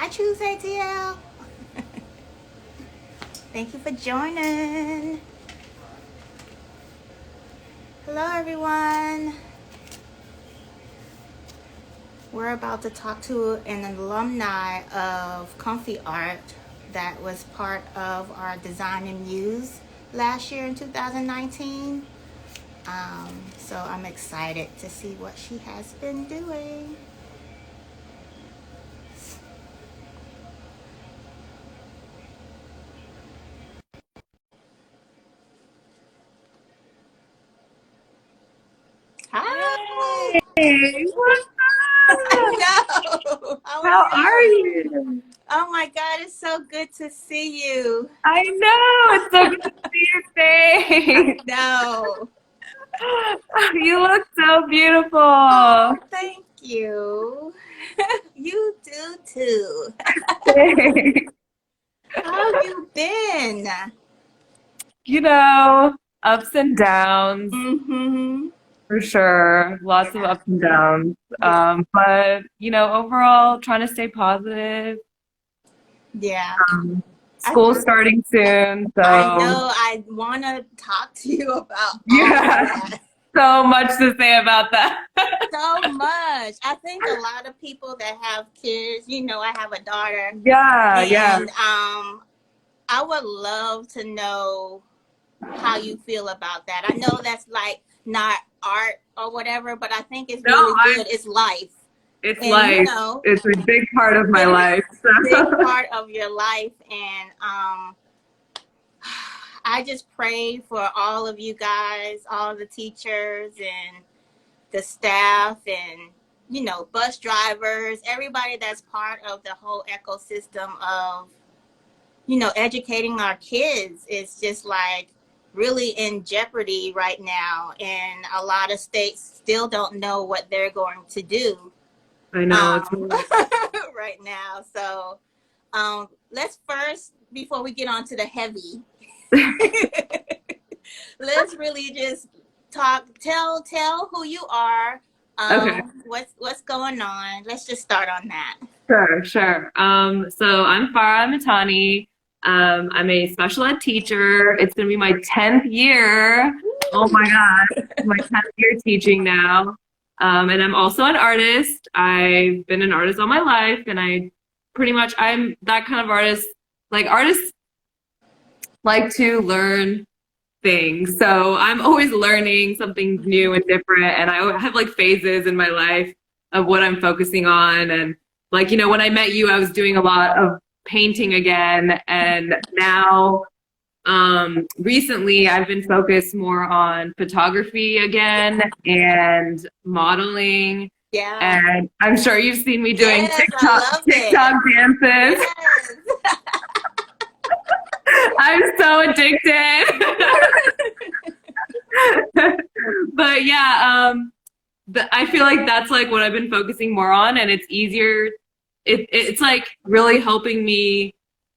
I choose ATL. Thank you for joining. Hello, everyone. We're about to talk to an alumni of ComfiArt that was part of our Design and Muse last year in 2019. So I'm excited to see what she has been doing. Hi. Hey, what's up? I know. How are How are you? you? Oh my God, it's so good to see you. I know, it's so good to see your face. No. You look so Oh, beautiful. thank you. You do too. How have you been? You know, ups and downs Mm-hmm. for sure. Lots of Yeah. ups and downs. Yeah. But overall, trying to stay positive. Yeah. I School's starting soon, I so know I want to talk to you about all of yeah, that. so much to say about that. So much. I think a lot of people that have kids, I have a daughter, Yeah, yeah. and I would love to know how you feel about that. I know that's like not art or whatever, but I think it's No, really good. It's life. it's And life. It's a big part of my it is life. a big So. part of your life. And I just pray for all of you guys, all the teachers and the staff and bus drivers, everybody that's part of the whole ecosystem of educating our kids is just like really in jeopardy right now, and a lot of states still don't know what they're going to do I know it's really right now. So let's first, before we get on to the heavy, let's really just tell who you are, okay. what's going on. Let's just start on that. Sure, sure. So I'm Farah Matani. I'm a special ed teacher. It's gonna be my 10th year. Oh my God, my 10th year teaching now. And I'm also an artist. I've been an artist all my life, and I'm that kind of artist. Like artists like to learn things. So I'm always learning something new and different. And I have like phases in my life of what I'm focusing on. And like, when I met you, I was doing a lot of painting again. And now, recently I've been focused more on photography again and modeling. Yeah. And I'm sure you've seen me doing Yes, I love it. TikTok dances. Yes. I'm so addicted. But yeah, I feel like that's like what I've been focusing more on, and it's easier. It's like really helping me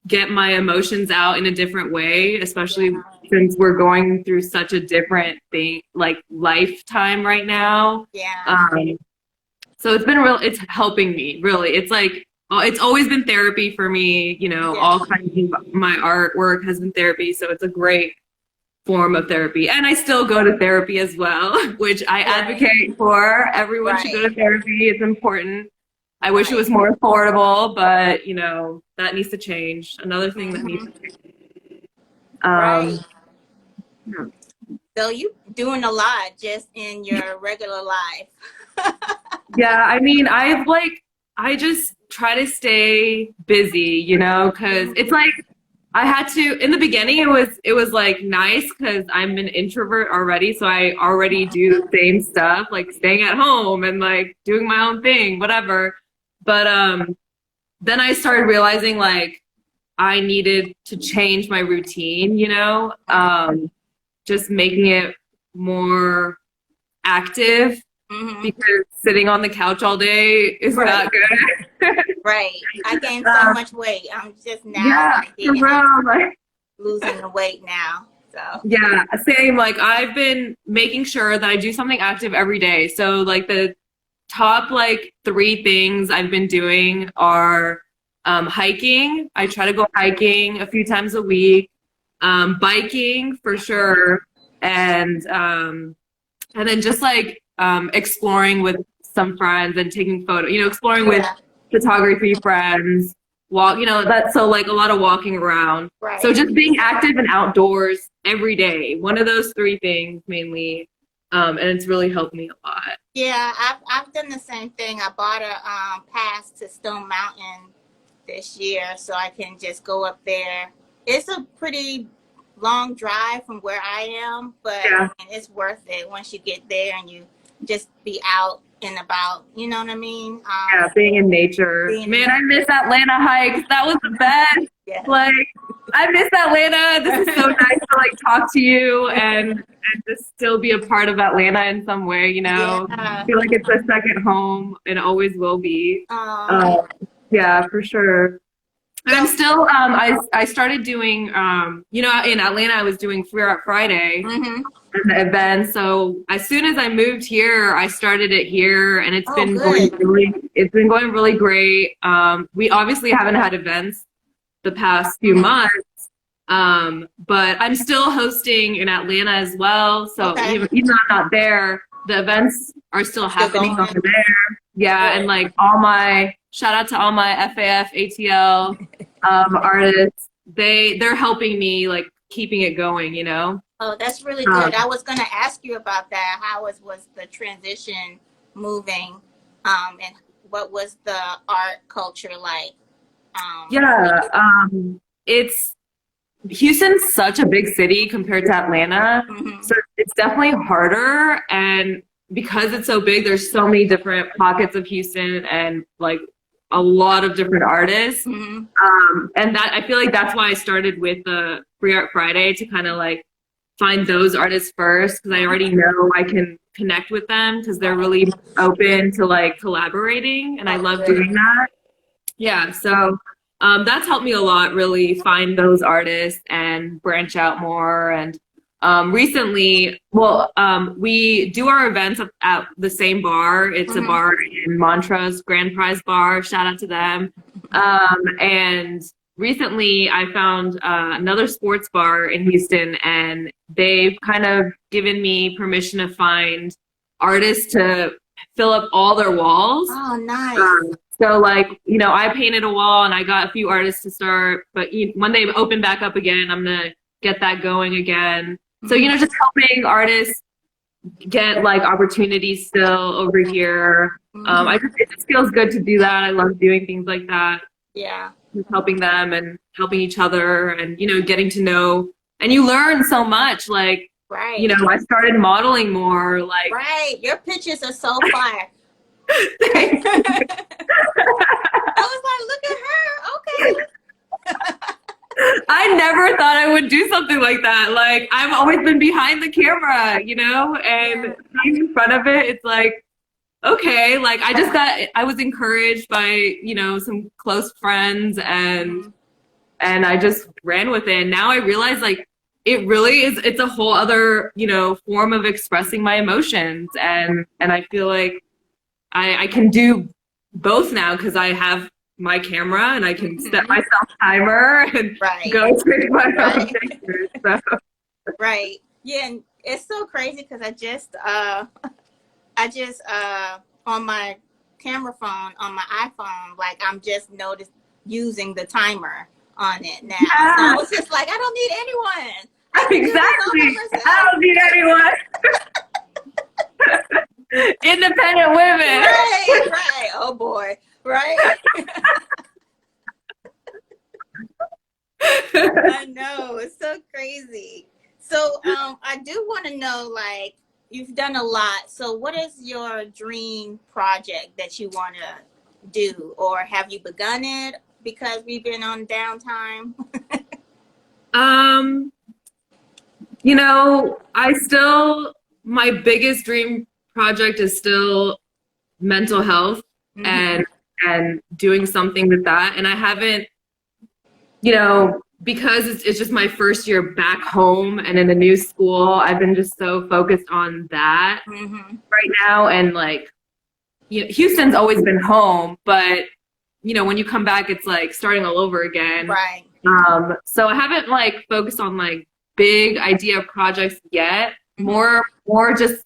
get my emotions out in a different way, especially since we're going through such a different thing, like lifetime right now. Yeah. So it's helping me really. It's like, it's always been therapy for me, Yeah. all kinds of my artwork has been therapy. So it's a great form of therapy. And I still go to therapy as well, which I Right. advocate for. Everyone should go Right. to therapy. It's important. I wish it Right. was more affordable, but that needs to change. Another thing that needs Hmm. to change. Right. Yeah. So you doing a lot just in your regular life. Yeah, I mean, I just try to stay busy, because it's like I had to in the beginning it was like nice because I'm an introvert already, so I already do the same stuff, like staying at home and like doing my own thing, whatever. But then I started realizing like I needed to change my routine, just making it more active Hmm. because sitting on the couch all day is Right. not good. Right. I gained so uh, much weight. I'm just now yeah, like for getting into real. Like, losing the weight now. So yeah, same. Like I've been making sure that I do something active every day. So like the top like three things I've been doing are Hiking. I try to go hiking a few times a week. Biking for sure. And then just like exploring with some friends and taking photos, exploring with Yeah. photography friends, that's so like a lot of walking around. Right. So just being active and outdoors every day, one of those three things mainly. And it's really helped me a lot. Yeah, I've done the same thing. I bought a pass to Stone Mountain this year so I can just go up there. It's a pretty long drive from where I am, but Yeah. it's worth it once you get there and you just be out and about. You know what I mean? Yeah, being in nature. I miss Atlanta hikes. That was the best. Yeah. Like, I miss Atlanta. This is so nice to like talk to you and just still be a part of Atlanta in some way, Yeah. I feel like it's a second home and always will be. Yeah, for sure. And I'm still, I started doing, in Atlanta, I was doing ComfiArt Friday Mm-hmm. and the event. So as soon as I moved here, I started it here, and it's been good. going really great. We obviously haven't had events the past few months, but I'm still hosting in Atlanta as well. So even though I'm not there, the events are still happening over there. Yeah, and like shout out to all my FAF, ATL artists. They're helping me like keeping it going, Oh, that's really good. I was going to ask you about that. How was the transition moving, and what was the art culture like? It's Houston's such a big city compared to Atlanta, so it's definitely harder. And because it's so big, there's so many different pockets of Houston and like a lot of different artists. And that I feel like that's why I started with the ComfiArt Friday, to kind of like find those artists first, because I already know I can connect with them because they're really open to like collaborating, and I love doing that. Yeah, so that's helped me a lot, really find those artists and branch out more. And recently, we do our events at the same bar. It's a bar in Montrose, Grand Prize Bar. Shout out to them. And recently, I found another sports bar in Houston, and they've kind of given me permission to find artists to fill up all their walls. Oh, nice. So like, I painted a wall and I got a few artists to start, but when they open back up again, I'm going to get that going again. So, just helping artists get like opportunities still over here. It just feels good to do that. I love doing things like that. Yeah. Just helping them and helping each other and, getting to know, and you learn so much. Like, right. I started modeling more, like. Right. Your pictures are so fire. Thanks. I was like, look at her. Okay. I never thought I would do something like that. Like, I've always been behind the camera, and being in front of it, it's like, okay, like I was encouraged by, some close friends, and I just ran with it. And now I realize like it really is, it's a whole other, form of expressing my emotions. And I feel like I can do both now because I have my camera and I can set myself timer and go take my own pictures. So. Right. Yeah, and it's so crazy because I just on my camera phone on my iPhone, like I'm just noticed using the timer on it now. Yeah. So it's just like I don't need anyone. Exactly. I don't need anyone. Independent women. Right. Oh boy. Right. I know, it's so crazy. So I do want to know, like, you've done a lot. So what is your dream project that you want to do, or have you begun it because we've been on downtime? My biggest dream project is still mental health and doing something with that. And I haven't, because it's just my first year back home and in a new school, I've been just so focused on that right now. And like, Houston's always been home, but you know, when you come back, it's like starting all over again. Right. So I haven't like focused on like big idea projects yet. More just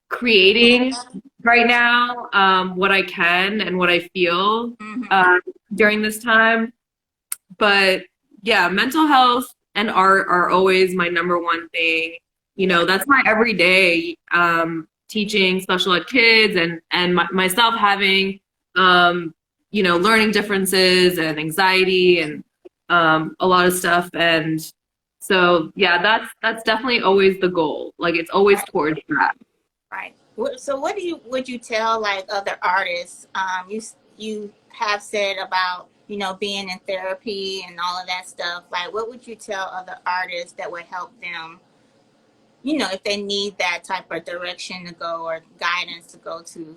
creating right now, what I can and what I feel during this time. But yeah, mental health and art are always my number one thing. You know, that's my everyday, teaching special ed kids and myself having, you know, learning differences and anxiety and a lot of stuff. And so, yeah, that's definitely always the goal. Like it's always towards that. Right. So what would you tell like other artists? You have said about, you know, being in therapy and all of that stuff. Like, what would you tell other artists that would help them, you know, if they need that type of direction to go or guidance to go to?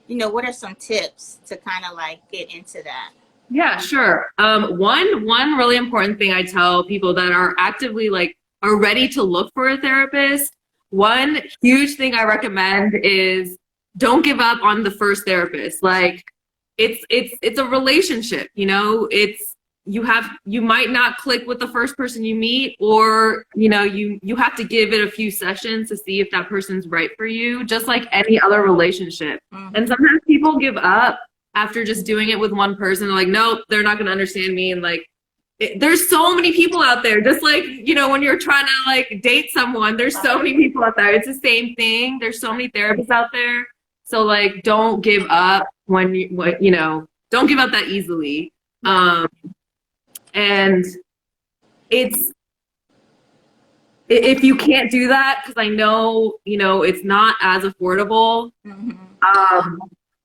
You know, what are some tips to kind of like get into that? Yeah, sure. One really important thing I tell people that are actively like are ready to look for a therapist. One huge thing I recommend is don't give up on the first therapist. Like it's a relationship, you know, you might not click with the first person you meet, or, you know, you have to give it a few sessions to see if that person's right for you, just like any other relationship. And sometimes people give up after just doing it with one person. They're like, nope, they're not going to understand me. And like, there's so many people out there, just like, you know, when you're trying to like date someone, there's so many people out there. It's the same thing. There's so many therapists out there. So like, don't give up you know, don't give up that easily. And if you can't do that, because I know, you know, it's not as affordable.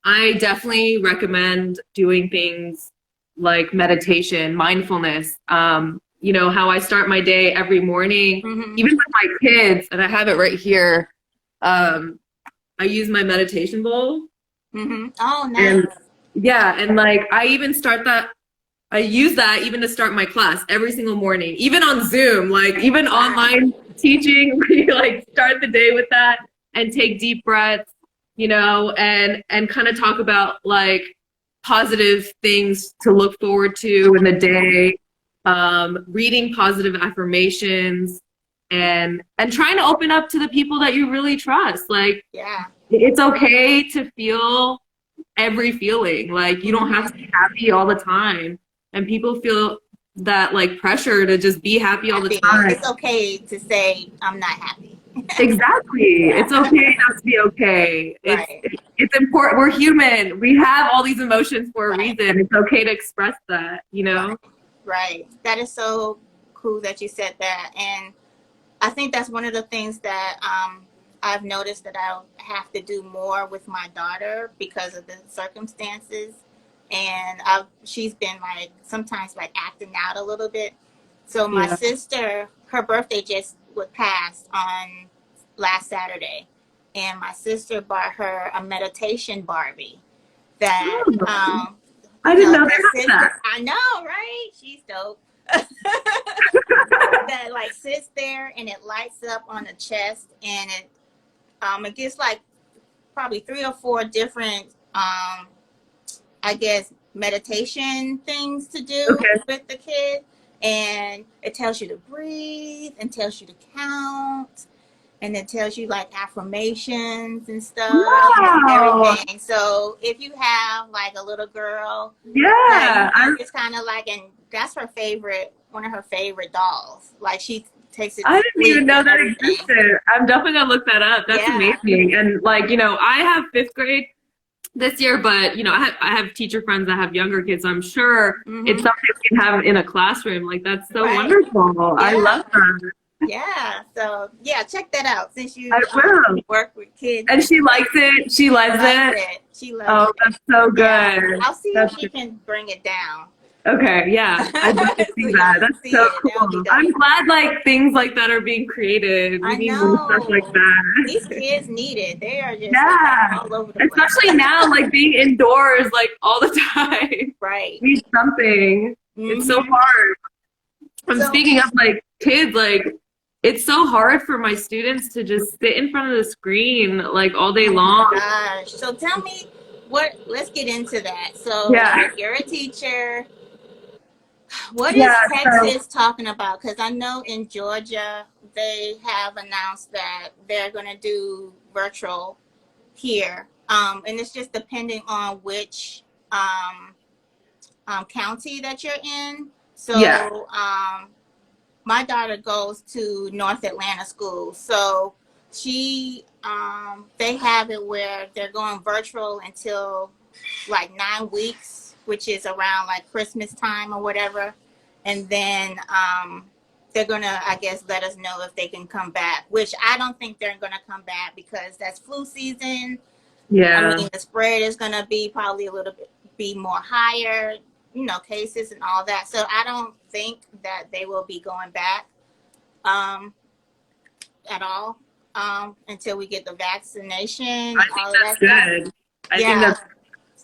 I definitely recommend doing things like meditation, mindfulness. You know, how I start my day every morning, even with my kids, and I have it right here. I use my meditation bowl. Oh, nice. And yeah, and like I use that even to start my class every single morning, even on Zoom, like even online teaching, we like start the day with that and take deep breaths, you know, and kind of talk about like positive things to look forward to in the day, reading positive affirmations and trying to open up to the people that you really trust. Like, it's okay to feel every feeling. Like you don't have to be happy all the time. And people feel that like pressure to just be happy all the time. It's okay to say I'm not happy. Exactly. It's okay not to be okay. It's important. We're human. We have all these emotions for a reason. It's okay to express that, you know? Right. That is so cool that you said that. And I think that's one of the things that I've noticed that I have to do more with my daughter because of the circumstances. And she's been like sometimes like acting out a little bit. So my sister, her birthday just passed on last Saturday, and my sister bought her a meditation Barbie that I didn't know that. I know, right? She's dope. That like sits there and it lights up on the chest, and it gives like probably 3 or 4 different I guess meditation things to do with the kid, and it tells you to breathe and tells you to count, and it tells you like affirmations and stuff and everything. So if you have like a little girl, it's kind of like, and that's her favorite, one of her favorite dolls. Like she takes it. I didn't even know that existed. I'm definitely gonna look that up. That's amazing. And like, you know, I have 5th grade this year, but you know, I have teacher friends that have younger kids. So I'm sure it's something you can have in a classroom. Like that's so wonderful. I love that. Yeah. So yeah, check that out since you work with kids. And she likes it. She loves it. She loves it. That's so good. Yeah. I'll see if she can bring it down. Okay, yeah, I'd love to see that. That's so cool. I'm glad like things like that are being created. We need more stuff like that. These kids need it. They are just like, all over the place. Especially now, like being indoors like all the time. Right. Need something. It's so hard. I'm speaking of like kids, like it's so hard for my students to just sit in front of the screen like all day long. Gosh. So tell me, let's get into that. So Yeah. like you're a teacher. What is Yeah. So Texas talking about? Because I know in Georgia they have announced that they're going to do virtual here, and it's just depending on which county that you're in. yeah. So my daughter goes to North Atlanta school, so they have it where they're going virtual until like 9 weeks, which is around like Christmas time or whatever, and then they're gonna, I guess, let us know if they can come back. Which I don't think they're gonna come back because that's flu season. I Yeah. mean, the spread is gonna be probably a little bit be more higher, cases and all that. So I don't think that they will be going back um, at all until we get the vaccination and I think all of that's that stuff. good. I think Yeah.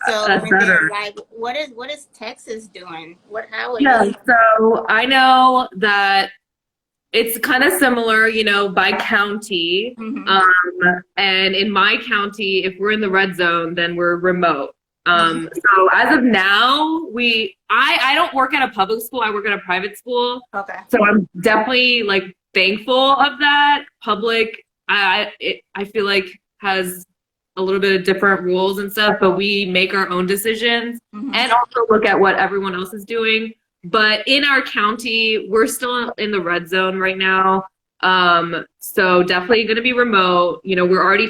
So that's and then better. like, what is Texas doing? How are Yeah. they? So I know that it's kind of similar, by county. Mm-hmm. And in my county, if we're in the red zone, then we're remote. Mm-hmm. So as of now, I don't work at a public school. I work at a private school. Okay. So I'm definitely like thankful of that. Public, I feel like has a little bit of different rules and stuff, but we make our own decisions Mm-hmm. and also look at what everyone else is doing. But in our county, we're still in the red zone right now. So definitely going to be remote. We're already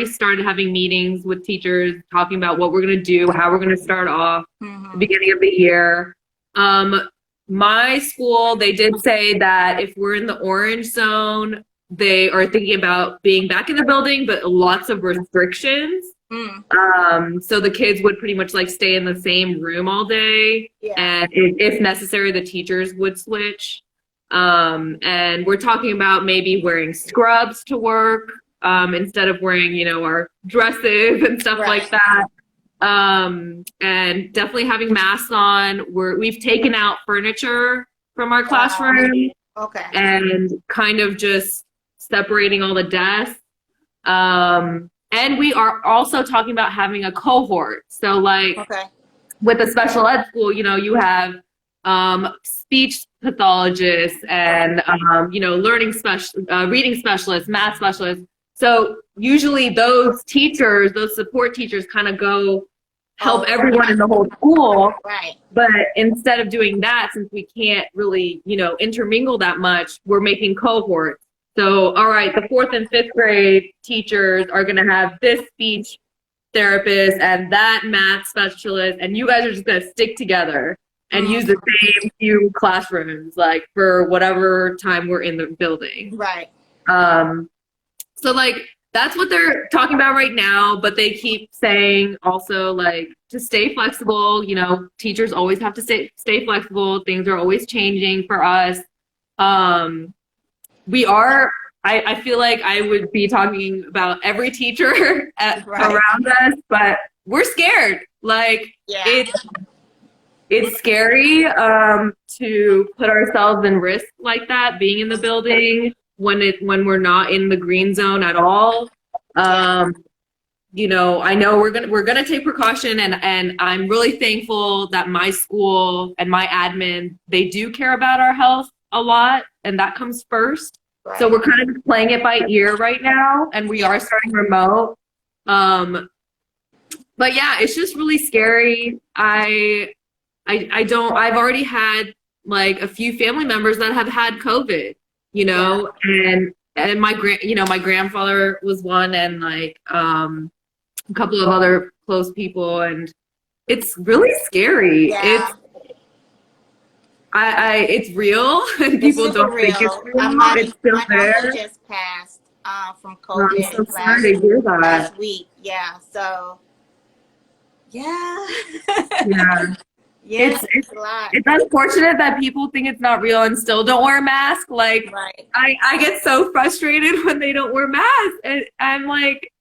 started having meetings with teachers, talking about what we're going to do, how we're going to start off the Mm-hmm. beginning of the year. My school, they did say that if we're in the orange zone, they are thinking about being back in the building, but lots of restrictions. Mm. So the kids would pretty much like stay in the same room all day, Yeah. and if necessary, the teachers would switch. And we're talking about maybe wearing scrubs to work, instead of wearing, our dresses and stuff Right. like that. And definitely having masks on. We've taken out furniture from our classroom Okay. and kind of just separating all the desks. And we are also talking about having a cohort. So like Okay. with a special ed school, you have speech pathologists and reading specialists, math specialists. So usually those support teachers kind of go help everyone in the whole school. Right. But instead of doing that, since we can't really, intermingle that much, we're making cohorts. So, all right, the 4th and 5th grade teachers are going to have this speech therapist and that math specialist, and you guys are just going to stick together and use the same few classrooms, like for whatever time we're in the building. Right. So like that's what they're talking about right now, but they keep saying also like to stay flexible. Teachers always have to stay flexible. Things are always changing for us. I feel like I would be talking about every teacher around us, but we're scared. Like it's scary to put ourselves in risk like that, being in the building when we're not in the green zone at all. I know we're gonna take precaution, and I'm really thankful that my school and my admin, they do care about our health a lot, and that comes first. Right. So we're kind of playing it by ear right now, and we are starting remote. But yeah, it's just really scary. I've already had like a few family members that have had COVID, and my grandfather was one, and like a couple of other close people, and it's really scary. Yeah. It's real, and people don't think it's real. It's still there. My uncle just passed from COVID. I'm so sorry to hear that. Last week. Yeah. So. Yeah. Yeah. Yeah, it's a lot. It's unfortunate that people think it's not real and still don't wear a mask. Like, right. I get so frustrated when they don't wear masks, and I'm like,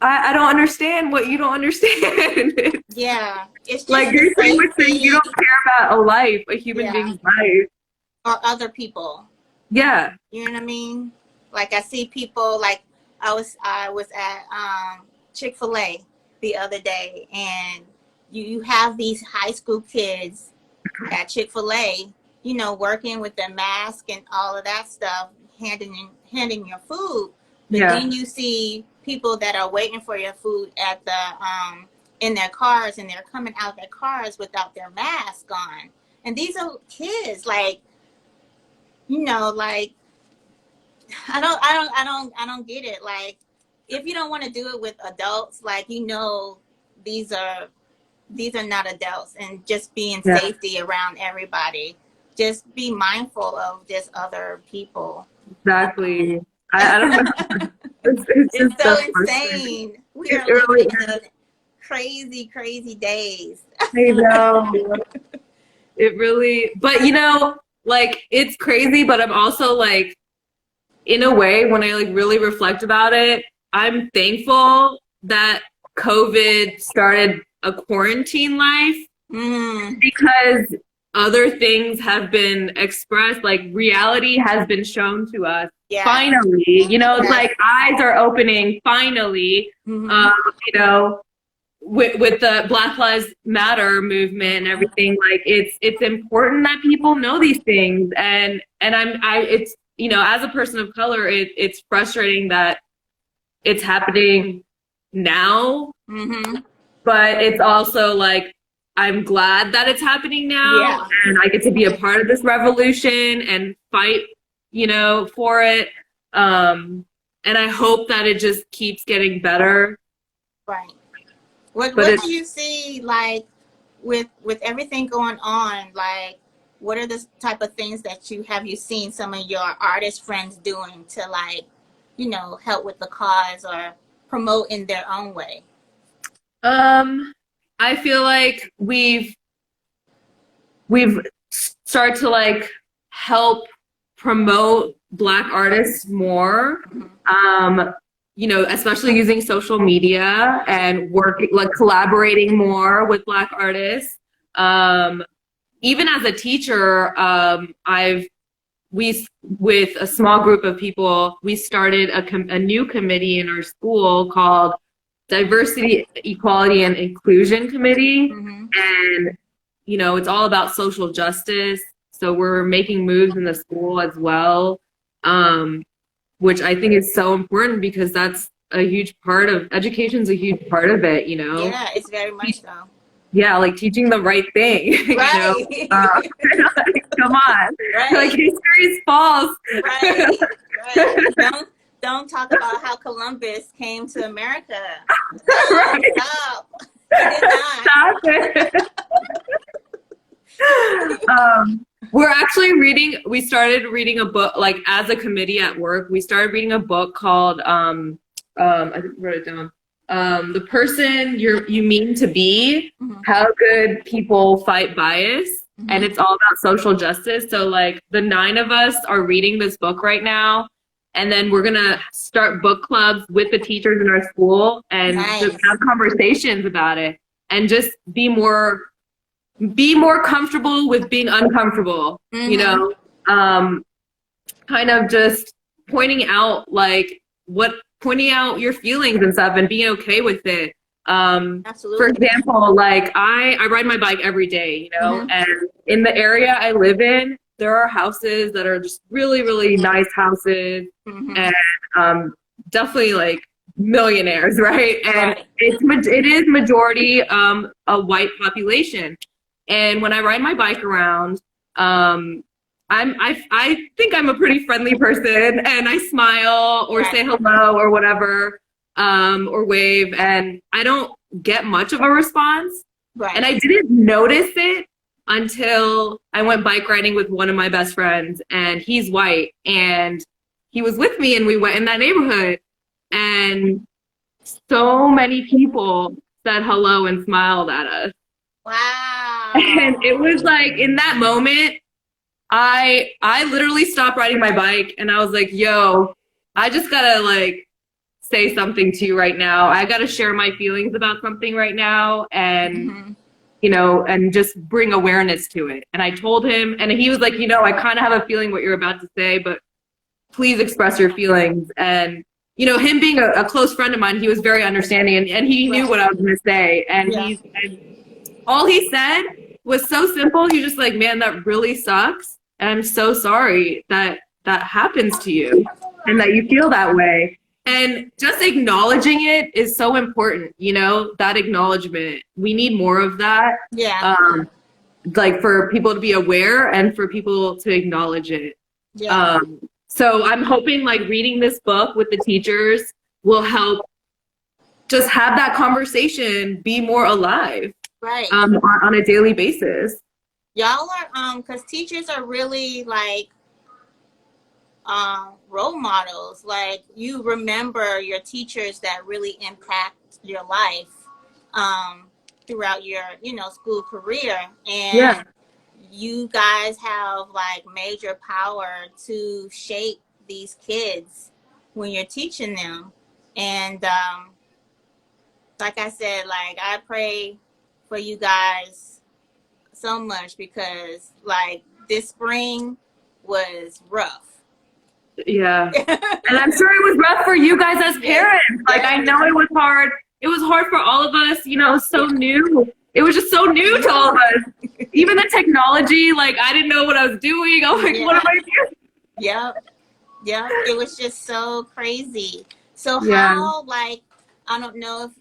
I don't understand what you don't understand. Yeah, it's just like you're pretty much saying you don't care about a human being's life, or other people. Yeah, you know what I mean. Like I see people, like I was at Chick-fil-A, the other day, and you have these high school kids at Chick-fil-A, you know, working with their mask and all of that stuff, handing your food. But Yeah. then you see people that are waiting for your food at the in their cars, and they're coming out their cars without their mask on. And these are kids, like, you know, like, I don't get it. Like, if you don't want to do it with adults, like, you know, these are not adults, and just being safety around everybody. Just be mindful of just other people. Exactly. I don't know. It's just so so insane. We are really living in crazy, crazy days. I know. It really, but you know, like, it's crazy, but I'm also like, in a way, when I like really reflect about it, I'm thankful that COVID started a quarantine life, because other things have been expressed, like reality has been shown to us. Yeah. Finally, you know, it's like eyes are opening finally. You know, with the Black Lives Matter movement and everything, like it's important that people know these things, and it's, you know, as a person of color, it's frustrating that it's happening now, but it's also like, I'm glad that it's happening now, and I get to be a part of this revolution and fight, you know, for it. And I hope that it just keeps getting better. Right. What do you see, like, with everything going on? Like, what are the type of things that you seen some of your artist friends doing to, like, you know, help with the cause or promote in their own way? I feel like we've started to like help promote Black artists more. You know, especially using social media and working, like, collaborating more with Black artists. Even as a teacher, with a small group of people, we started a new committee in our school called Diversity, Equality, and Inclusion Committee. And, you know, it's all about social justice. So we're making moves in the school as well, which I think is so important, because that's a huge part of education's a huge part of it, you know? Yeah, it's very much so. Yeah, like teaching the right thing, right. You know? Like, come on. Right. Like, history is false. Right. Right. Don't talk about how Columbus came to America. Right. Stop. Stop it. We started reading a book, like, as a committee at work. We started reading a book called, I wrote it down. The Person You Mean to Be, How Good People Fight Bias. And it's all about social justice. So, like, the 9 of us are reading this book right now. And then we're going to start book clubs with the teachers in our school and just have conversations about it, and just be more comfortable with being uncomfortable, you know, kind of just pointing out your feelings and stuff, and being okay with it. Absolutely. For example, like, I ride my bike every day, you know, and in the area I live in, there are houses that are just really, really nice houses, and definitely, like, millionaires, right? And it is majority a white population. And when I ride my bike around, I think I'm a pretty friendly person, and I smile or say hello or whatever, or wave, and I don't get much of a response. And I didn't notice it until I went bike riding with one of my best friends, and he's white, and he was with me, and we went in that neighborhood, and so many people said hello and smiled at us. Wow. And it was like, in that moment, I literally stopped riding my bike, and I was like, yo, I just gotta, like, say something to you right now. I gotta share my feelings about something right now, and you know, and just bring awareness to it. And I told him, and he was like, you know, I kind of have a feeling what you're about to say, but please express your feelings. And him being a close friend of mine, he was very understanding, and he knew what I was going to say. And all he said was so simple. He was just like, man, that really sucks. And I'm so sorry that that happens to you and that you feel that way. And just acknowledging it is so important, that acknowledgement. We need more of that. Yeah. Like for people to be aware and for people to acknowledge it. Yeah. So I'm hoping like reading this book with the teachers will help just have that conversation be more alive. Right. On a daily basis. Y'all are, because teachers are really like role models. Like you remember your teachers that really impact your life throughout your, school career. And you guys have like major power to shape these kids when you're teaching them. And like I said, like I pray for you guys so much because like this spring was rough. Yeah. And I'm sure it was rough for you guys as parents. Like I know it was hard. It was hard for all of us, so new. It was just so new to all of us. Even the technology, like I didn't know what I was doing. I was like, what am I doing? Yep. It was just so crazy. So how, like, I don't know if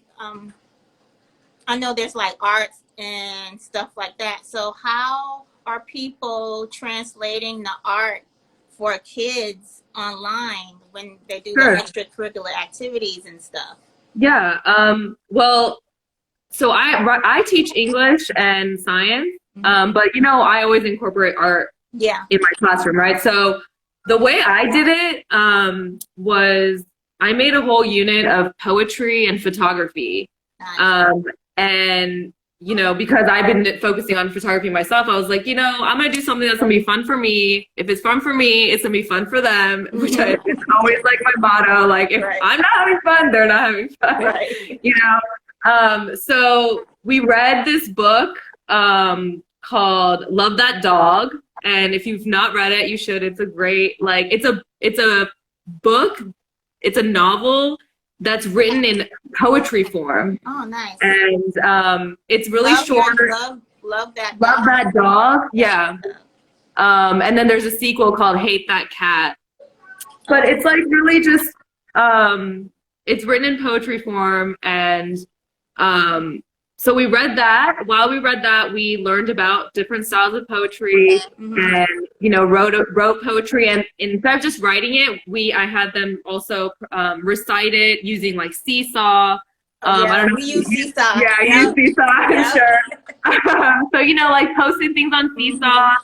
I know there's like arts and stuff like that. So how are people translating the art for kids online when they do the extracurricular activities and stuff? Yeah. Well, so I teach English and science, but I always incorporate art in my classroom, right? So the way I did it was I made a whole unit of poetry and photography. Nice. And, because I've been focusing on photography myself, I was like, I'm going to do something that's going to be fun for me. If it's fun for me, it's going to be fun for them, which is always like my motto. Like, if I'm not having fun, they're not having fun, So we read this book called Love That Dog. And if you've not read it, you should. It's a great, like, it's a book. It's a novel that's written in poetry form. Oh, nice. And it's really short. Love That Dog. Love That Dog. Yeah. And then there's a sequel called Hate That Cat. But it's like really just, it's written in poetry form. And so we read that. While we read that, we learned about different styles of poetry and, wrote poetry. And instead of just writing it, I had them also recite it using like Seesaw. I don't know. We use Seesaw. Yeah, I use Seesaw, sure. So, like posting things on Seesaw.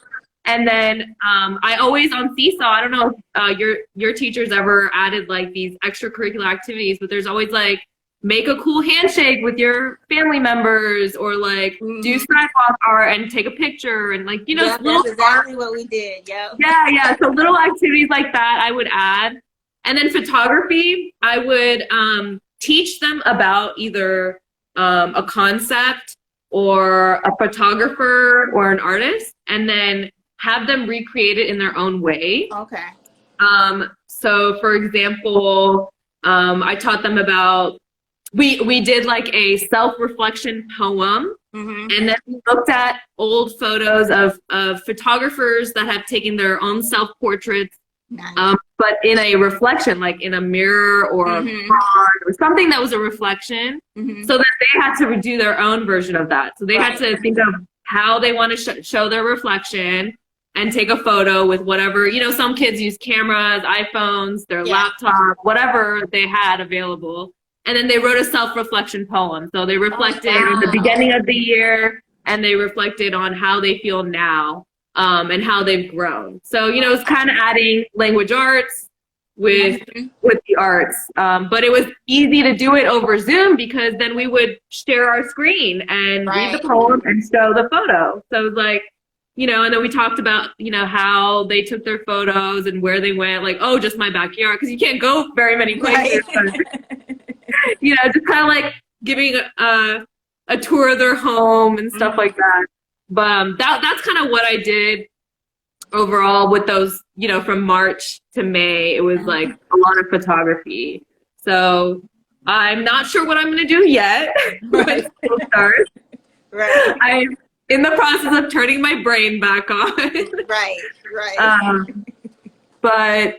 And then I always on Seesaw, I don't know if your teachers ever added like these extracurricular activities, but there's always like, make a cool handshake with your family members or like do sidewalk art and take a picture and like, that's exactly what we did. Yeah. So little activities like that I would add. And then photography, I would teach them about either a concept or a photographer or an artist and then have them recreate it in their own way. Okay. So for example, I taught them about we did like a self-reflection poem and then we looked at old photos of photographers that have taken their own self-portraits, but in a reflection, like in a mirror or a pond or something that was a reflection, so that they had to do their own version of that. So they had to think of how they want to show their reflection and take a photo with whatever, some kids use cameras, iPhones, their laptop, whatever they had available. And then they wrote a self-reflection poem. So they reflected in the beginning of the year and they reflected on how they feel now and how they've grown. So, it's kind of adding language arts with the arts. But it was easy to do it over Zoom because then we would share our screen and read the poem and show the photo. So it was like, and then we talked about, how they took their photos and where they went, like, just my backyard, because you can't go very many places. Just kind of like giving a tour of their home and stuff like that. But that's kind of what I did overall with those, from March to May. It was like a lot of photography. So I'm not sure what I'm going to do yet when school starts. Right. I'm in the process of turning my brain back on. Right. But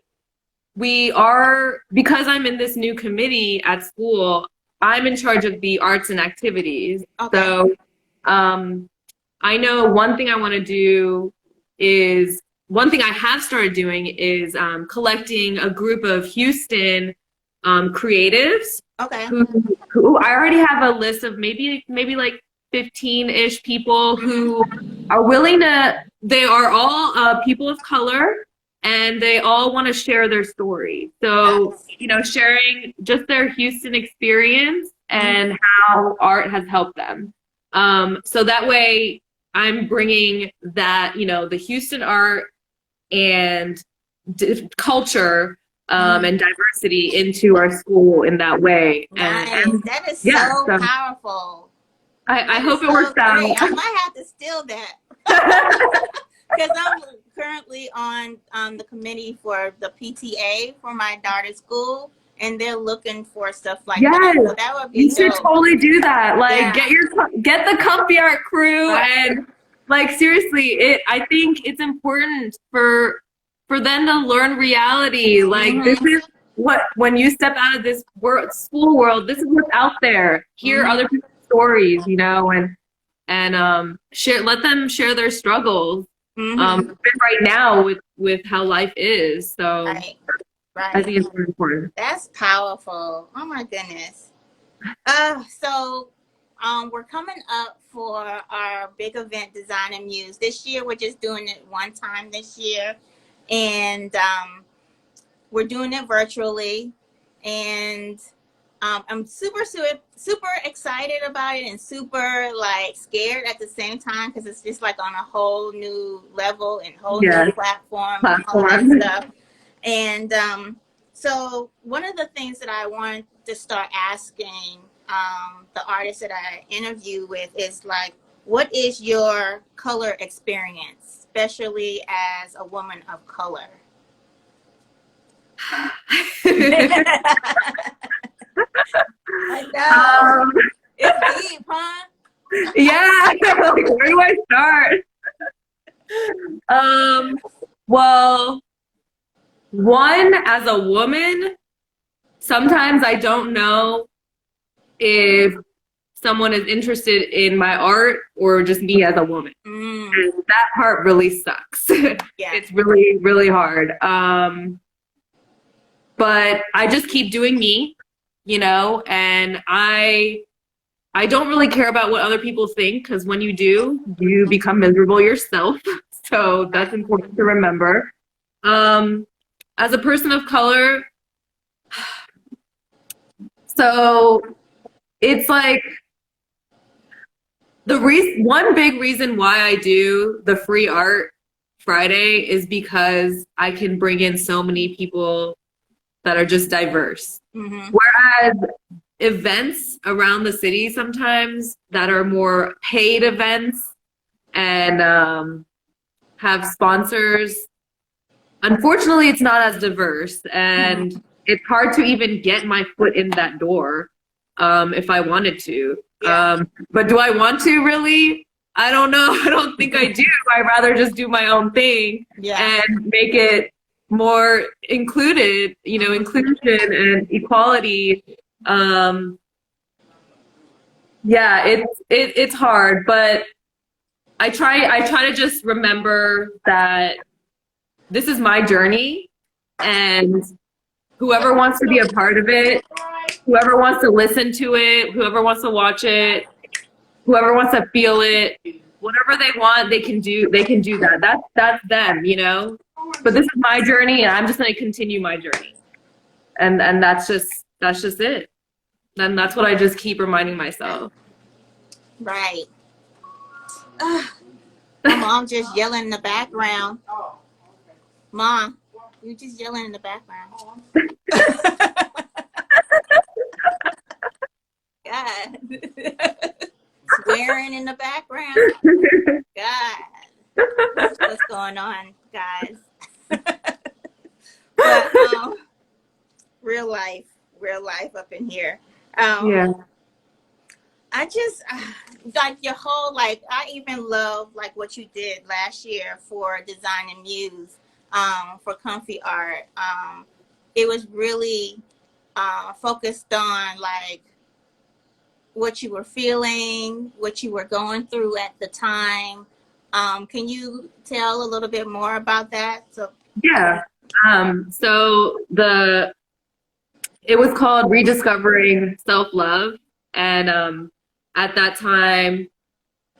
we are, because I'm in this new committee at school, I'm in charge of the arts and activities. Okay. So I know one thing I want to do is, one thing I have started doing is collecting a group of Houston creatives. Okay. Who I already have a list of maybe like 15-ish people who are willing to, they are all people of color, and they all want to share their story. So, you know, sharing just their Houston experience and how art has helped them. So that way I'm bringing that, you know, the Houston art and culture and diversity into our school in that way. Nice. And That is yeah, so so powerful. I hope it So works great. I out. might have to steal that. Because I'm currently on the committee for the PTA for my daughter's school, and they're looking for stuff like that. So that would be You should dope. totally do that. Like, Yeah. get the ComfiArt crew, Right. and like seriously, I think it's important for them to learn reality. Like, this is what, when you step out of this school world, this is what's out there. Hear other people's stories, you know, and let them share their struggles. Right now with how life is. So Right. I think it's very important. That's powerful. Oh my goodness. So we're coming up for our big event, Design and Muse. This year, we're just doing it one time this year. And we're doing it virtually. And I'm super excited about it and super like scared at the same time, because it's just like on a whole new level and whole new platform and all that stuff. And so one of the things that I wanted to start asking the artists that I interview with is like, what is your color experience, especially as a woman of color? I know. It's deep, huh? Yeah. Like, where do I start? Well, one, as a woman, sometimes I don't know if someone is interested in my art or just me as a woman. And that part really sucks. It's really, really hard. But I just keep doing me, you know, and I don't really care about what other people think, because when you do, you become miserable yourself. So that's important to remember. As a person of color, so it's like one big reason why I do the free art Friday is because I can bring in so many people that are just diverse. Whereas events around the city sometimes that are more paid events and have sponsors, unfortunately, it's not as diverse, and it's hard to even get my foot in that door if I wanted to. But do I want to really? I don't know. I don't think I do. I'd rather just do my own thing and make it more included, you know, inclusion and equality. It's hard, but I try to just remember that this is my journey, and whoever wants to be a part of it, whoever wants to listen to it, whoever wants to watch it, whoever wants to feel it, whatever they want, they can do that. That's them, you know? But this is my journey, and I'm just going to continue my journey. And that's just it. And that's what I just keep reminding myself. Right. My mom just yelling in the background. Mom, you just yelling in the background. God. Swearing in the background. God. What's going on, guys? But real life. real life up in here. Yeah. I just like your whole, like, I even love like what you did last year for Design and Muse, for ComfiArt. It was really focused on like what you were feeling, what you were going through at the time. Can you tell a little bit more about that? So Yeah. So it was called Rediscovering Self-Love. And at that time,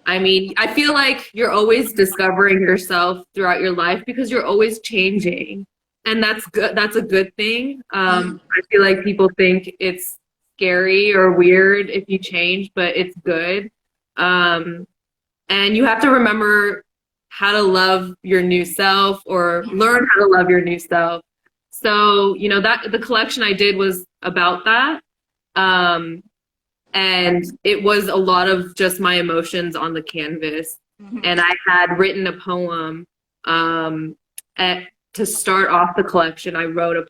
I mean, I feel like you're always discovering yourself throughout your life because you're always changing. And that's good. That's a good thing. I feel like people think it's scary or weird if you change, but it's good. And you have to remember how to love your new self or learn how to love your new self. So, you know, that the collection I did was about that. And it was a lot of just my emotions on the canvas. And I had written a poem to start off the collection. I wrote a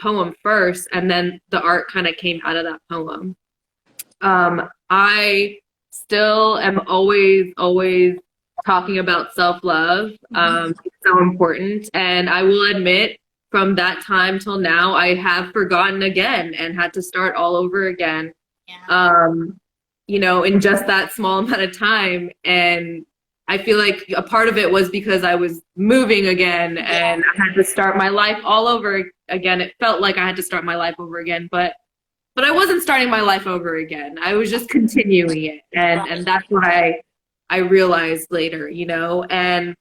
poem first, and then the art kind of came out of that poem. I still am always talking about self-love. It's so important. And I will admit, from that time till now, I have forgotten again and had to start all over again. yeah. You know, in just that small amount of time. And I feel like a part of it was because I was moving again and I had to start my life all over again. It felt like I had to start my life over again, but I wasn't starting my life over again. I was just continuing it. And that's what I realized later, you know, and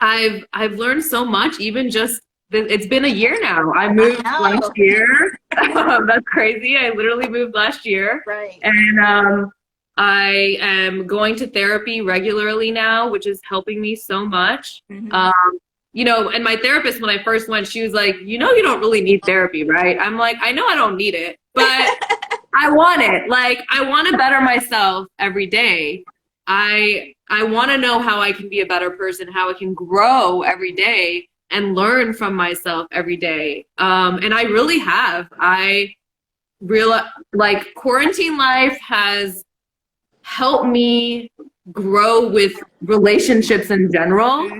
I've learned so much, even just it's been a year now. I moved last year. That's crazy. I literally moved last year. Right. And I am going to therapy regularly now, which is helping me so much. You know, and my therapist, when I first went, she was like, you know, you don't really need therapy, right? I'm like, I know I don't need it, but I want it. Like, I want to better myself every day. I want to know how I can be a better person, how I can grow every day and learn from myself every day. And I really have. I realize, like, quarantine life has helped me grow with relationships in general.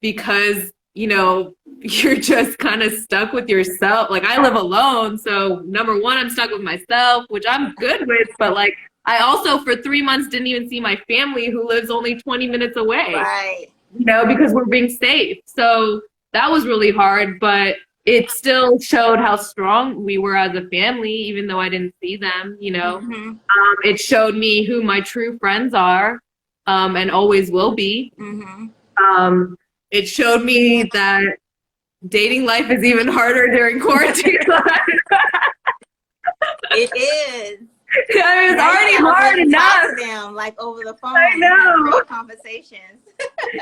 Because, you know, you're just kind of stuck with yourself. Like, I live alone. So number one, I'm stuck with myself, which I'm good with. But like, I also for 3 months didn't even see my family who lives only 20 minutes away, Right. you know, because we're being safe. So that was really hard, but it still showed how strong we were as a family, even though I didn't see them, you know. It showed me who my true friends are, and always will be. It showed me that dating life is even harder during quarantine life. It is. I mean, it's already hard enough. Talk to them like over the phone. I know. Real conversations.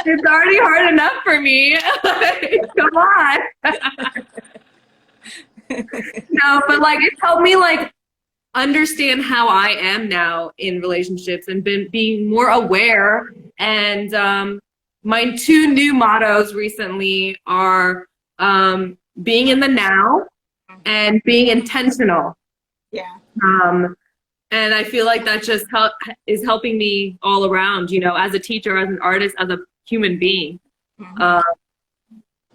It's already hard enough for me. Come on. No, but like it's helped me like understand how I am now in relationships and being more aware. And my two new mottos recently are being in the now and being intentional. Yeah. And I feel like that just is helping me all around, you know, as a teacher, as an artist, as a human being.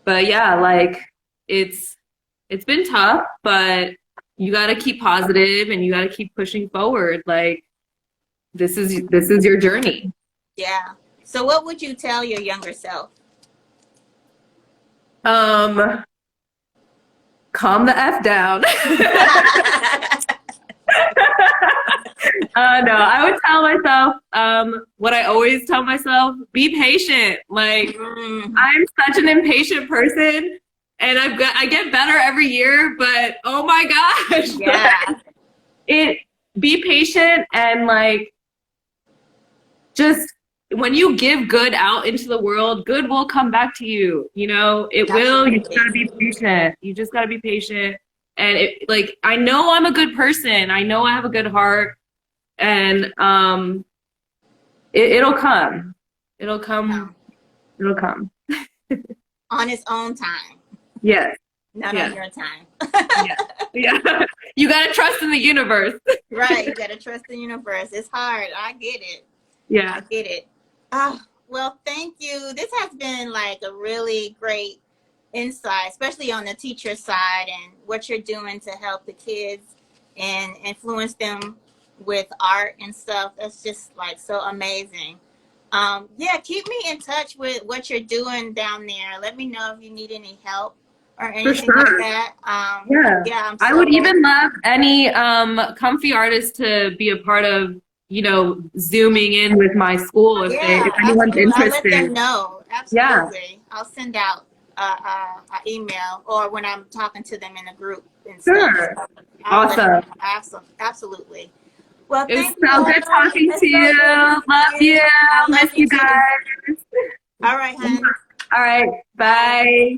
But yeah, like it's been tough, but you got to keep positive and you got to keep pushing forward. Like this is your journey. Yeah. So what would you tell your younger self? Calm the F down. No, I would tell myself what I always tell myself: be patient. Like I'm such an impatient person, and I get better every year. But oh my gosh, yeah, be patient and like just when you give good out into the world, good will come back to you. You know, it will. You just gotta be patient. You just gotta be patient. And it, like, I know I'm a good person. I know I have a good heart. And it'll come. It'll come. It'll come. On its own time. Yes. not on Yeah. your time. Yeah. Yeah. You gotta trust in the universe. Right, you gotta trust the universe. It's hard. I get it. I Yeah. get it. Ah, well, thank you. This has been like a really great insight, especially on the teacher side and what you're doing to help the kids and influence them with art and stuff. That's just like so amazing. Yeah, keep me in touch with what you're doing down there. Let me know if you need any help or For anything like sure. that. Yeah. Yeah, I'm I so would even love any comfy artists to be a part of, zooming in with my school if yeah, anyone's absolutely. I'll let them interested. know. Yeah. Absolutely. I'll send out an email or when I'm talking to them in a group and stuff. Sure. I'll let them Awesome. know. Absolutely. Well, It was thank you, so good Laura. talking to It's so you. good to Love see you. you. I Miss love you you too. guys. All right, hon. All right. Bye. Bye.